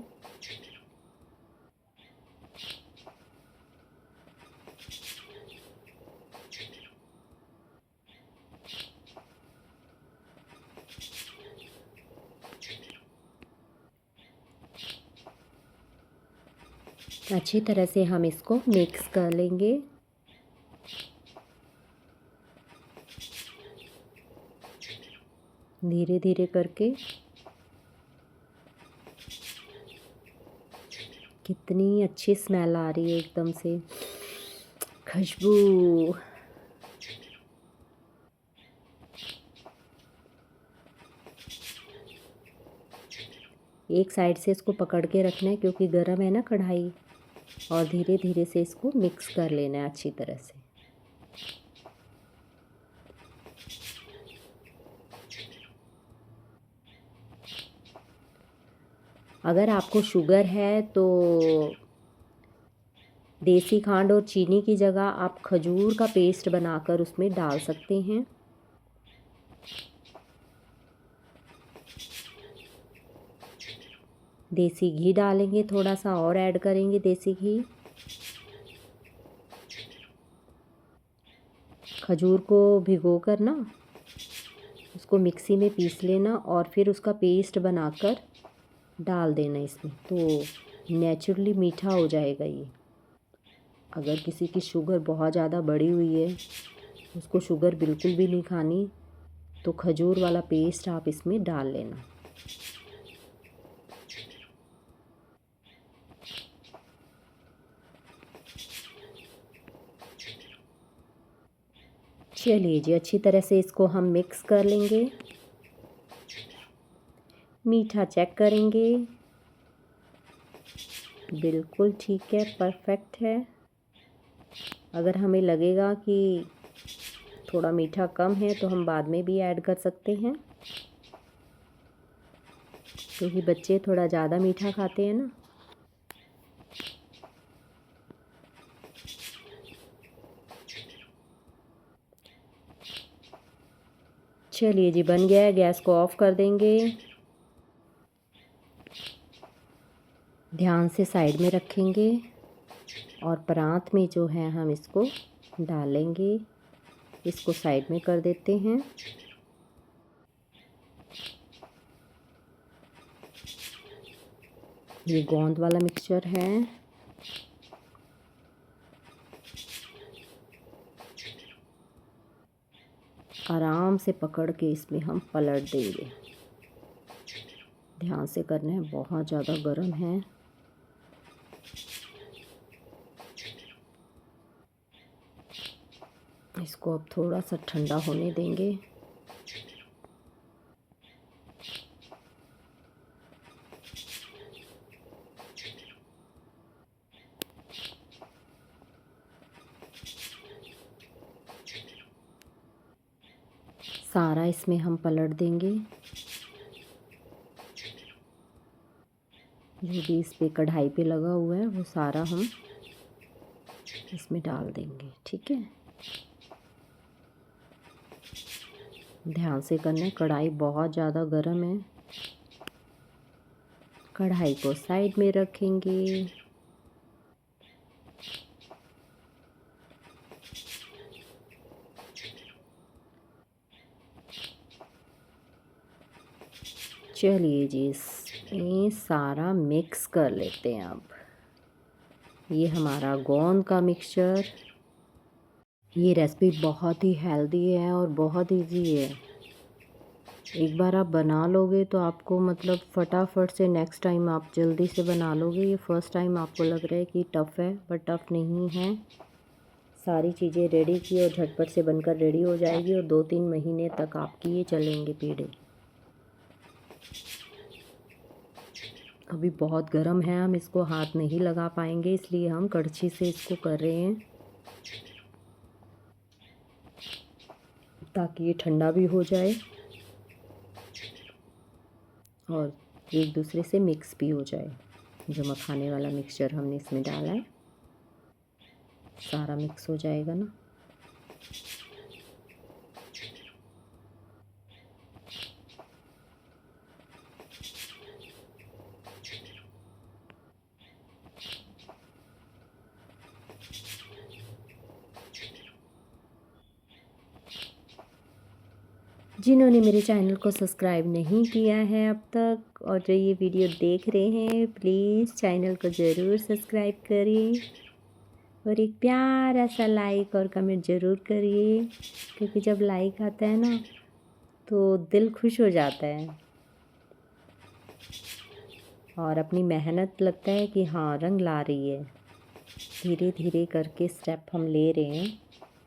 अच्छी तरह से हम इसको मिक्स कर लेंगे। धीरे धीरे करके। कितनी अच्छी स्मेल आ रही है एकदम से, खुशबू। एक साइड से इसको पकड़ के रखना है क्योंकि गर्म है ना कढ़ाई, और धीरे धीरे से इसको मिक्स कर लेना है अच्छी तरह से। अगर आपको शुगर है तो देसी खांड और चीनी की जगह आप खजूर का पेस्ट बनाकर उसमें डाल सकते हैं। देसी घी डालेंगे, थोड़ा सा और ऐड करेंगे देसी घी। खजूर को भिगो कर ना उसको मिक्सी में पीस लेना और फिर उसका पेस्ट बनाकर डाल देना इसमें, तो नेचुरली मीठा हो जाएगा ये। अगर किसी की शुगर बहुत ज़्यादा बढ़ी हुई है, उसको शुगर बिल्कुल भी नहीं खानी, तो खजूर वाला पेस्ट आप इसमें डाल लेना। चलिए जी, अच्छी तरह से इसको हम मिक्स कर लेंगे। मीठा चेक करेंगे, बिल्कुल ठीक है, परफेक्ट है। अगर हमें लगेगा कि थोड़ा मीठा कम है तो हम बाद में भी ऐड कर सकते हैं, क्योंकि बच्चे थोड़ा ज़्यादा मीठा खाते हैं ना। चलिए जी, बन गया है, गैस को ऑफ कर देंगे। ध्यान से साइड में रखेंगे और परात में जो है हम इसको डालेंगे। इसको साइड में कर देते हैं। ये गोंद वाला मिक्सचर है। आराम से पकड़ के इसमें हम पलट देंगे। ध्यान से करना है, बहुत ज़्यादा गर्म है। इसको अब थोड़ा सा ठंडा होने देंगे। सारा इसमें हम पलट देंगे। जो भी इस पे कढ़ाई पे लगा हुआ है वो सारा हम इसमें डाल देंगे। ठीक है, ध्यान से करना है, कढ़ाई बहुत ज़्यादा गर्म है। कढ़ाई को साइड में रखेंगे। चलिए जी, इसमें सारा मिक्स कर लेते हैं। अब ये हमारा गोंद का मिक्सचर। ये रेसिपी बहुत ही हेल्दी है और बहुत इजी है। एक बार आप बना लोगे तो आपको मतलब फटाफट से नेक्स्ट टाइम आप जल्दी से बना लोगे। ये फर्स्ट टाइम आपको लग रहा है कि टफ़ है, पर टफ़ नहीं है। सारी चीज़ें रेडी की और झटपट से बनकर रेडी हो जाएगी और 2-3 महीने तक आपकी ये चलेंगे पेड़े। अभी बहुत गर्म है, हम इसको हाथ नहीं लगा पाएंगे, इसलिए हम कड़छी से इसको कर रहे हैं ताकि ये ठंडा भी हो जाए और एक दूसरे से मिक्स भी हो जाए। जो मखाने वाला मिक्सचर हमने इसमें डाला है सारा मिक्स हो जाएगा ना। जिन्होंने मेरे चैनल को सब्सक्राइब नहीं किया है अब तक और जो ये वीडियो देख रहे हैं, प्लीज़ चैनल को ज़रूर सब्सक्राइब करिए और एक प्यारा सा लाइक और कमेंट ज़रूर करिए, क्योंकि जब लाइक आता है ना तो दिल खुश हो जाता है और अपनी मेहनत लगता है कि हाँ रंग ला रही है। धीरे धीरे करके स्टेप हम ले रहे हैं,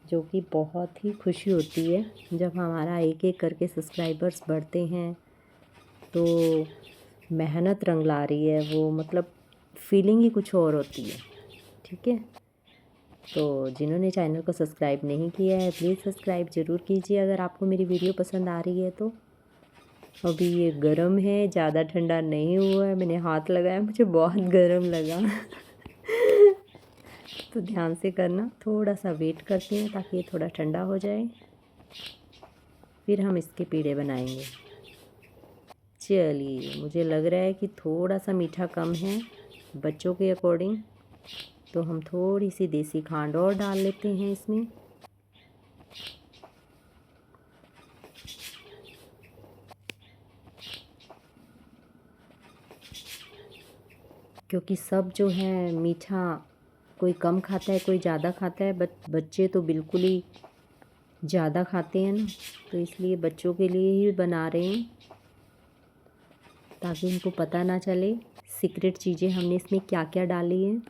जो कि बहुत ही खुशी होती है जब हमारा एक एक करके सब्सक्राइबर्स बढ़ते हैं। तो मेहनत रंग ला रही है, वो मतलब फीलिंग ही कुछ और होती है। ठीक है, तो जिन्होंने चैनल को सब्सक्राइब नहीं किया है प्लीज़ सब्सक्राइब ज़रूर कीजिए अगर आपको मेरी वीडियो पसंद आ रही है तो। अभी ये गर्म है, ज़्यादा ठंडा नहीं हुआ है, मैंने हाथ लगाया, मुझे बहुत गर्म लगा तो ध्यान से करना, थोड़ा सा वेट करते हैं ताकि ये थोड़ा ठंडा हो जाए, फिर हम इसके पेड़े बनाएंगे। चलिए, मुझे लग रहा है कि थोड़ा सा मीठा कम है बच्चों के अकॉर्डिंग, तो हम थोड़ी सी देसी खांड और डाल लेते हैं इसमें। क्योंकि सब जो है मीठा कोई कम खाता है कोई ज़्यादा खाता है, बच्चे तो बिल्कुल ही ज़्यादा खाते हैं ना, तो इसलिए बच्चों के लिए ही बना रहे हैं ताकि उनको पता ना चले सीक्रेट चीज़ें हमने इसमें क्या क्या डाली हैं।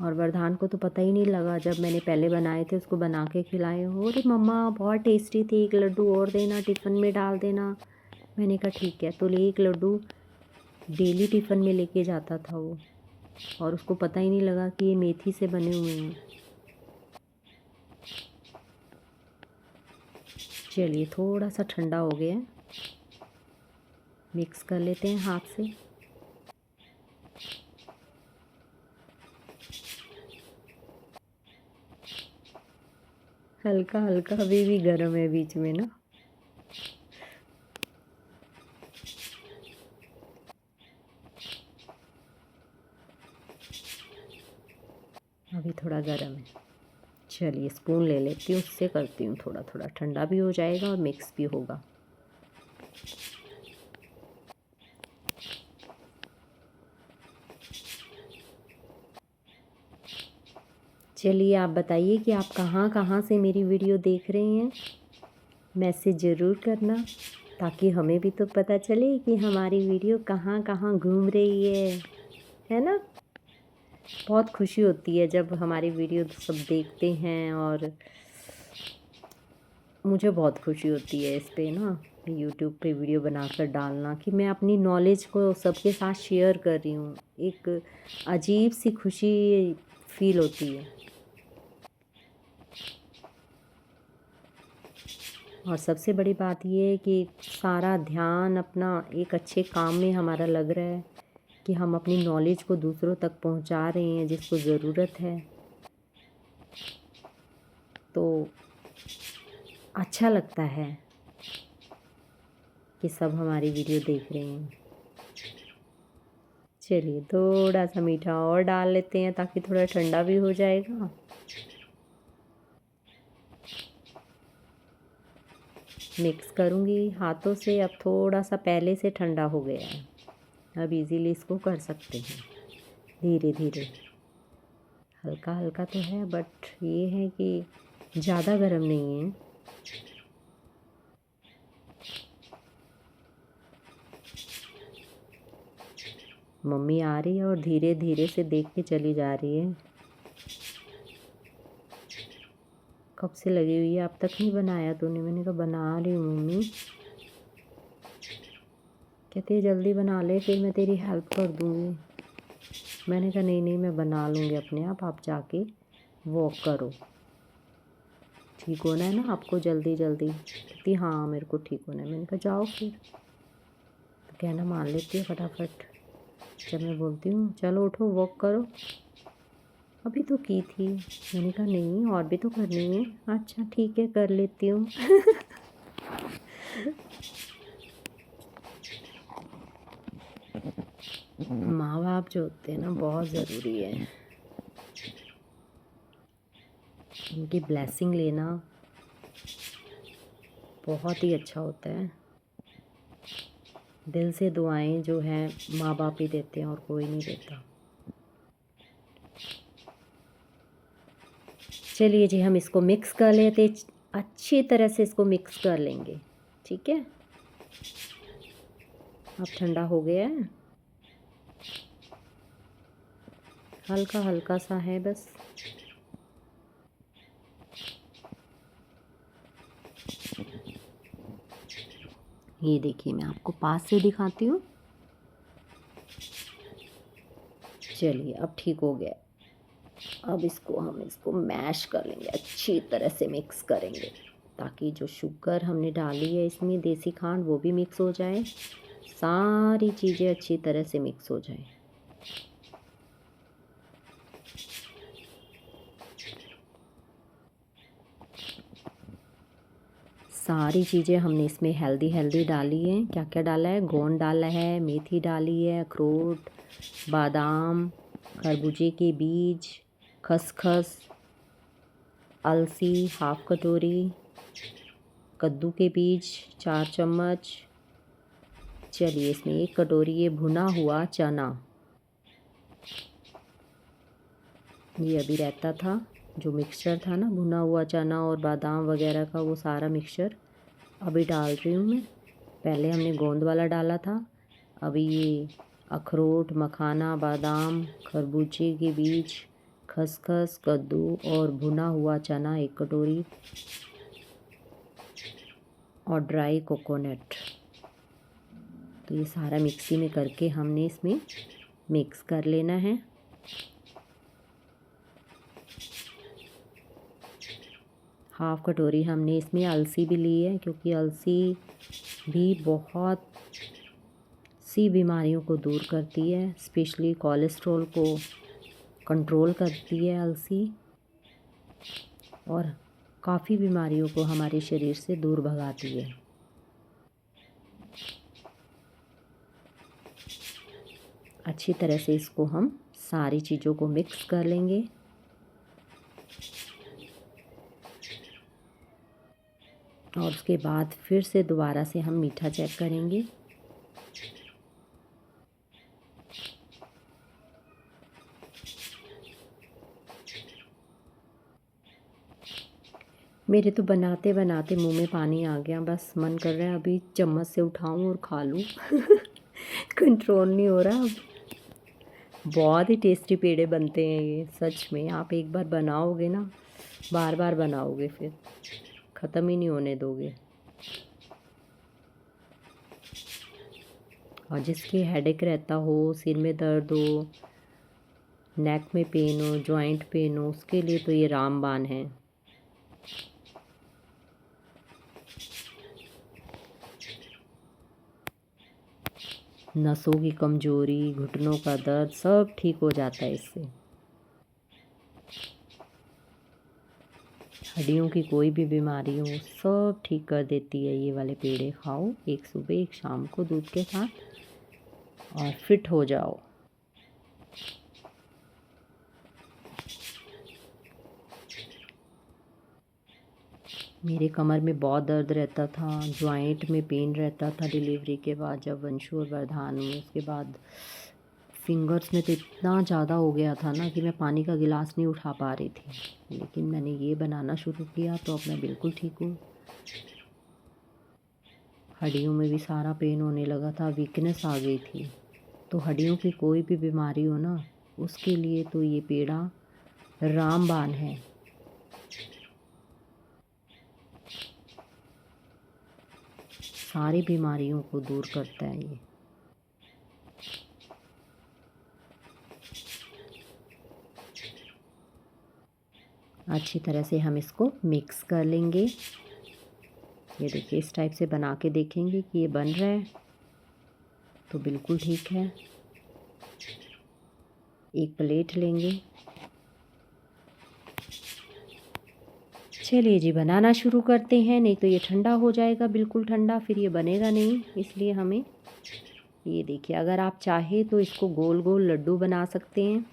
और वरदान को तो पता ही नहीं लगा, जब मैंने पहले बनाए थे उसको बना के खिलाए, हो अरे मम्मा बहुत टेस्टी थे, एक लड्डू और देना, टिफ़िन में डाल देना। मैंने कहा ठीक है, तो एक लड्डू डेली टिफ़िन में लेके जाता था वो, और उसको पता ही नहीं लगा कि ये मेथी से बने हुए हैं। चलिए, थोड़ा सा ठंडा हो गया है, मिक्स कर लेते हैं हाथ से। हल्का हल्का अभी भी गर्म है बीच में ना। अभी थोड़ा गर्म है। चलिए, स्पून ले लेती हूँ, उससे करती हूँ, थोड़ा थोड़ा ठंडा भी हो जाएगा और मिक्स भी होगा। चलिए, आप बताइए कि आप कहाँ कहाँ से मेरी वीडियो देख रहे हैं, मैसेज ज़रूर करना ताकि हमें भी तो पता चले कि हमारी वीडियो कहाँ कहाँ घूम रही है ना। बहुत खुशी होती है जब हमारी वीडियो सब देखते हैं, और मुझे बहुत खुशी होती है इस पे ना, यूट्यूब पे वीडियो बनाकर डालना, कि मैं अपनी नॉलेज को सबके साथ शेयर कर रही हूँ। एक अजीब सी खुशी फील होती है, और सबसे बड़ी बात ये है कि सारा ध्यान अपना एक अच्छे काम में हमारा लग रहा है कि हम अपनी नॉलेज को दूसरों तक पहुंचा रहे हैं जिसको ज़रूरत है। तो अच्छा लगता है कि सब हमारी वीडियो देख रहे हैं। चलिए, थोड़ा सा मीठा और डाल लेते हैं ताकि थोड़ा ठंडा भी हो जाएगा। मिक्स करूँगी हाथों से, अब थोड़ा सा पहले से ठंडा हो गया है, अब इजीली इसको कर सकते हैं। धीरे धीरे, हल्का हल्का तो है, बट ये है कि ज़्यादा गर्म नहीं है। मम्मी आ रही है और धीरे धीरे से देख के चली जा रही है। कब से लगी हुई है, अब तक नहीं बनाया तूने? मैंने कहा बना रही हूँ मम्मी। कहती है जल्दी बना ले, फिर मैं तेरी हेल्प कर दूँगी। मैंने कहा नहीं नहीं, मैं बना लूँगी अपने आप जाके वॉक करो, ठीक होना है ना आपको जल्दी जल्दी। कहती हाँ मेरे को ठीक होना है। मैंने कहा जाओ फिर, तो कहना मान लेती है फटाफट। जब मैं बोलती हूँ चलो उठो वॉक करो, अभी तो की थी। मैंने कहा नहीं और भी तो करनी है। अच्छा ठीक है, कर लेती हूँ माँ बाप जो होते हैं ना, बहुत ज़रूरी है उनकी ब्लेसिंग लेना, बहुत ही अच्छा होता है। दिल से दुआएं जो हैं माँ बाप ही देते हैं और कोई नहीं देता। चलिए जी, हम इसको मिक्स कर लेते, अच्छी तरह से इसको मिक्स कर लेंगे। ठीक है, अब ठंडा हो गया है, हल्का हल्का सा है बस। ये देखिए, मैं आपको पास से दिखाती हूँ। चलिए, अब ठीक हो गया। अब हम इसको मैश कर लेंगे, अच्छी तरह से मिक्स करेंगे, ताकि जो शुगर हमने डाली है इसमें, देसी खांड, वो भी मिक्स हो जाए, सारी चीज़ें अच्छी तरह से मिक्स हो जाए। सारी चीज़ें हमने इसमें हेल्दी डाली हैं। क्या क्या डाला है? गोंद डाला है, मेथी डाली है, अखरोट, बादाम, खरबूजे के बीज, खसखस, अलसी हाफ कटोरी, कद्दू के बीज 4 चम्मच। चलिए, इसमें 1 कटोरी ये भुना हुआ चना, ये अभी रहता था, जो मिक्सचर था ना, भुना हुआ चना और बादाम वगैरह का, वो सारा मिक्सचर अभी डाल रही हूँ मैं। पहले हमने गोंद वाला डाला था, अभी ये अखरोट, मखाना, बादाम, खरबूजे के बीज, खसखस, कद्दू और भुना हुआ चना 1 कटोरी, और ड्राई कोकोनट। तो ये सारा मिक्सी में करके हमने इसमें मिक्स कर लेना है। हाफ कटोरी हमने इसमें अलसी भी ली है, क्योंकि अलसी भी बहुत सी बीमारियों को दूर करती है, स्पेशली कोलेस्ट्रॉल को कंट्रोल करती है अलसी, और काफ़ी बीमारियों को हमारे शरीर से दूर भगाती है। अच्छी तरह से इसको हम सारी चीज़ों को मिक्स कर लेंगे। और उसके बाद फिर से दोबारा से हम मीठा चेक करेंगे। मेरे तो बनाते बनाते मुंह में पानी आ गया, बस मन कर रहा है अभी चम्मच से उठाऊं और खा लूं। कंट्रोल नहीं हो रहा अब। बहुत ही टेस्टी पेड़े बनते हैं ये, सच में। आप एक बार बनाओगे ना, बार बार बनाओगे, फिर ख़त्म ही नहीं होने दोगे। और जिसके हेडेक रहता हो, सिर में दर्द हो, नेक में पेन हो, जॉइंट पेन हो, उसके लिए तो ये रामबाण है। नसों की कमजोरी, घुटनों का दर्द, सब ठीक हो जाता है इससे। हड्डियों की कोई भी बीमारी हो, सब ठीक कर देती है ये वाले पेड़े। खाओ, एक सुबह एक शाम को दूध के साथ, और फिट हो जाओ। मेरे कमर में बहुत दर्द रहता था, जॉइंट में पेन रहता था डिलीवरी के बाद, जब वंशु और वरदान हुए। उसके बाद फिंगर्स में तो इतना ज़्यादा हो गया था ना कि मैं पानी का गिलास नहीं उठा पा रही थी। लेकिन मैंने ये बनाना शुरू किया तो अब मैं बिल्कुल ठीक हूँ। हड्डियों में भी सारा पेन होने लगा था, वीकनेस आ गई थी। तो हड्डियों की कोई भी बीमारी हो ना, उसके लिए तो ये पेड़ा रामबाण है। सारी बीमारियों को दूर करता है ये। अच्छी तरह से हम इसको मिक्स कर लेंगे। ये देखिए, इस टाइप से बना के देखेंगे कि ये बन रहा है तो बिल्कुल ठीक है। एक प्लेट लेंगे। चलिए जी, बनाना शुरू करते हैं, नहीं तो ये ठंडा हो जाएगा, बिल्कुल ठंडा, फिर ये बनेगा नहीं। इसलिए हमें, ये देखिए, अगर आप चाहे तो इसको गोल गोल लड्डू बना सकते हैं।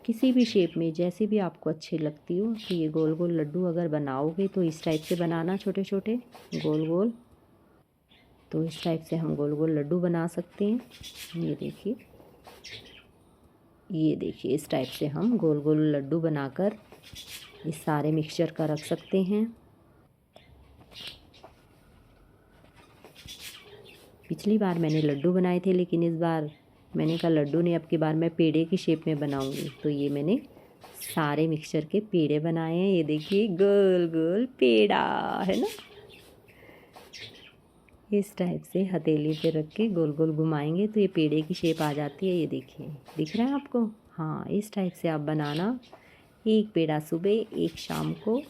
किसी भी शेप में जैसे भी आपको अच्छी लगती हो। तो ये गोल गोल लड्डू अगर बनाओगे तो इस टाइप से बनाना, छोटे छोटे गोल गोल। तो इस टाइप से हम गोल गोल लड्डू बना सकते हैं। ये देखिए इस टाइप से हम गोल गोल लड्डू बनाकर इस सारे मिक्सचर का रख सकते हैं। पिछली बार मैंने लड्डू बनाए थे, लेकिन इस बार मैंने कहा लड्डू नहीं, अब की बार मैं पेड़े की शेप में बनाऊंगी। तो ये मैंने सारे मिक्सचर के पेड़े बनाए हैं। ये देखिए गोल गोल पेड़ा है ना। इस टाइप से हथेली पे रख के गोल गोल घुमाएंगे तो ये पेड़े की शेप आ जाती है। ये देखिए, दिख रहा है आपको? हाँ, इस टाइप से आप बनाना। एक पेड़ा सुबह, एक शाम को।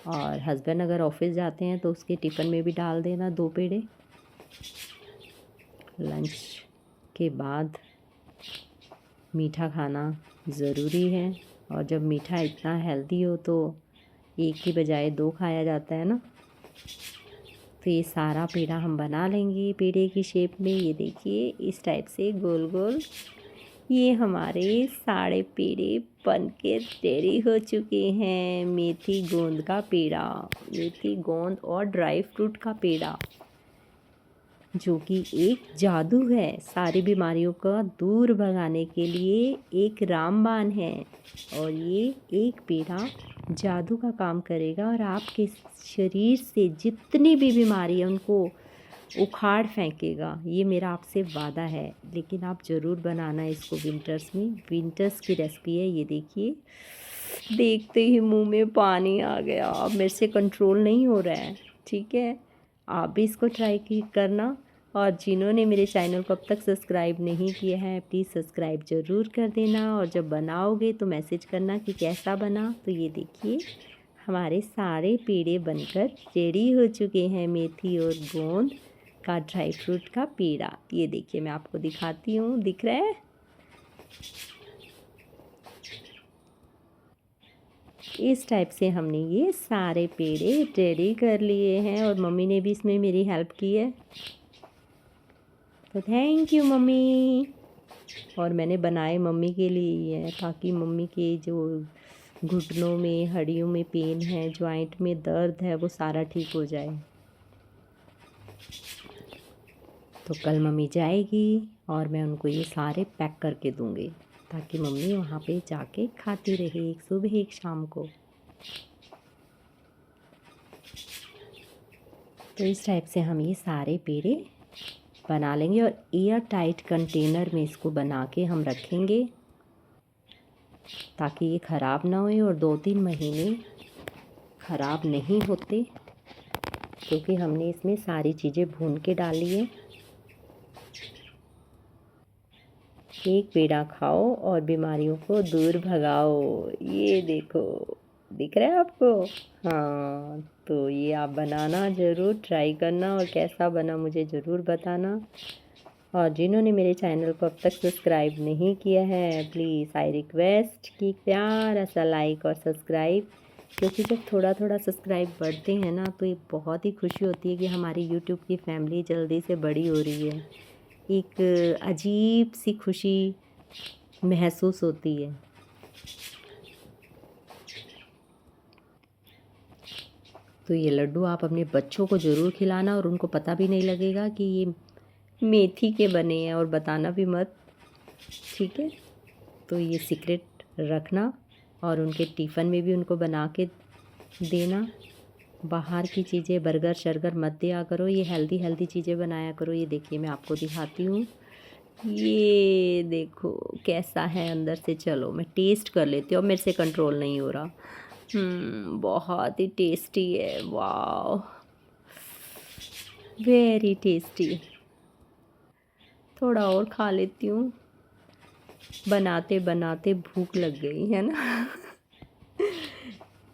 और हस्बैंड अगर ऑफिस जाते हैं तो उसके टिफ़िन में भी डाल देना 2 पेड़े। लंच के बाद मीठा खाना ज़रूरी है, और जब मीठा इतना हेल्दी हो तो एक की बजाय 2 खाया जाता है ना। तो ये सारा पेड़ा हम बना लेंगे पेड़े की शेप में। ये देखिए इस टाइप से गोल गोल ये हमारे सारे पेड़े बन के रेडी हो चुके हैं। मेथी गोंद का पेड़ा, मेथी गोंद और ड्राई फ्रूट का पेड़ा, जो कि एक जादू है। सारी बीमारियों का दूर भगाने के लिए एक रामबाण है, और ये एक पेड़ा जादू का काम करेगा और आपके शरीर से जितनी भी बीमारी है उनको उखाड़ फेंकेगा। ये मेरा आपसे वादा है। लेकिन आप ज़रूर बनाना इसको विंटर्स में। विंटर्स की रेसिपी है। ये देखिए, देखते ही मुंह में पानी आ गया। अब मेरे से कंट्रोल नहीं हो रहा है। ठीक है, आप भी इसको ट्राई करना। और जिन्होंने मेरे चैनल को अब तक सब्सक्राइब नहीं किया है, प्लीज़ सब्सक्राइब ज़रूर कर देना। और जब बनाओगे तो मैसेज करना कि कैसा बना। तो ये देखिए हमारे सारे पेड़े बनकर रेडी हो चुके हैं। मेथी और गोंद का ड्राई फ्रूट का पेड़ा। ये देखिए मैं आपको दिखाती हूँ, दिख रहा है? इस टाइप से हमने ये सारे पेड़े रेडी कर लिए हैं, और मम्मी ने भी इसमें मेरी हेल्प की है। तो थैंक यू मम्मी। और मैंने बनाए मम्मी के लिए ही है, ताकि मम्मी के जो घुटनों में, हड्डियों में पेन है, जॉइंट में दर्द है, वो सारा ठीक हो जाए। तो कल मम्मी जाएगी और मैं उनको ये सारे पैक करके दूँगी, ताकि मम्मी वहाँ पे जाके खाती रहे, एक सुबह एक शाम को। तो इस टाइप से हम ये सारे पेड़े बना लेंगे, और एयर टाइट कंटेनर में इसको बना के हम रखेंगे, ताकि ये ख़राब ना होए। और 2-3 महीने ख़राब नहीं होते, क्योंकि हमने इसमें सारी चीज़ें भून के डाली है। एक पेड़ा खाओ और बीमारियों को दूर भगाओ। ये देखो, दिख रहा है आपको? हाँ, तो ये आप बनाना ज़रूर, ट्राई करना, और कैसा बना मुझे ज़रूर बताना। और जिन्होंने मेरे चैनल को अब तक सब्सक्राइब नहीं किया है, प्लीज़ आई रिक्वेस्ट कि प्यारा सा लाइक और सब्सक्राइब, क्योंकि जब थोड़ा थोड़ा सब्सक्राइब बढ़ते हैं ना, तो ये बहुत ही खुशी होती है कि हमारी यूट्यूब की फैमिली जल्दी से बड़ी हो रही है। एक अजीब सी खुशी महसूस होती है। तो ये लड्डू आप अपने बच्चों को ज़रूर खिलाना, और उनको पता भी नहीं लगेगा कि ये मेथी के बने हैं, और बताना भी मत, ठीक है? तो ये सीक्रेट रखना, और उनके टिफ़िन में भी उनको बना के देना। बाहर की चीज़ें बर्गर शर्गर मत दिया करो, ये हेल्दी हेल्दी चीज़ें बनाया करो। ये देखिए मैं आपको दिखाती हूँ, ये देखो कैसा है अंदर से। चलो मैं टेस्ट कर लेती हूँ, अब मेरे से कंट्रोल नहीं हो रहा। बहुत ही टेस्टी है, वाह, वेरी टेस्टी। थोड़ा और खा लेती हूँ, बनाते बनाते भूख लग गई है ना।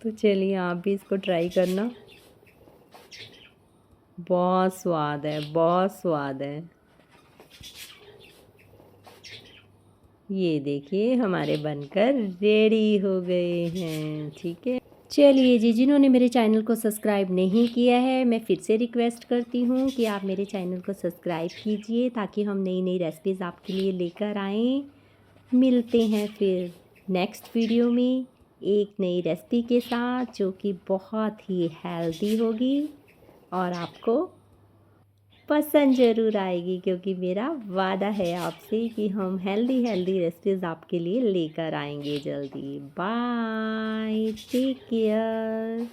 तो चलिए आप भी इसको ट्राई करना, बहुत स्वाद है, बहुत स्वाद है। ये देखिए हमारे बनकर रेडी हो गए हैं, ठीक है। चलिए जी, जिन्होंने मेरे चैनल को सब्सक्राइब नहीं किया है, मैं फिर से रिक्वेस्ट करती हूँ कि आप मेरे चैनल को सब्सक्राइब कीजिए, ताकि हम नई नई रेसिपीज़ आपके लिए लेकर आएँ। मिलते हैं फिर नेक्स्ट वीडियो में एक नई रेसिपी के साथ जो कि बहुत ही हेल्दी होगी और आपको पसंद ज़रूर आएगी, क्योंकि मेरा वादा है आपसे कि हम हेल्दी हेल्दी रेसिपीज़ आपके लिए लेकर आएंगे जल्दी। Bye, take care.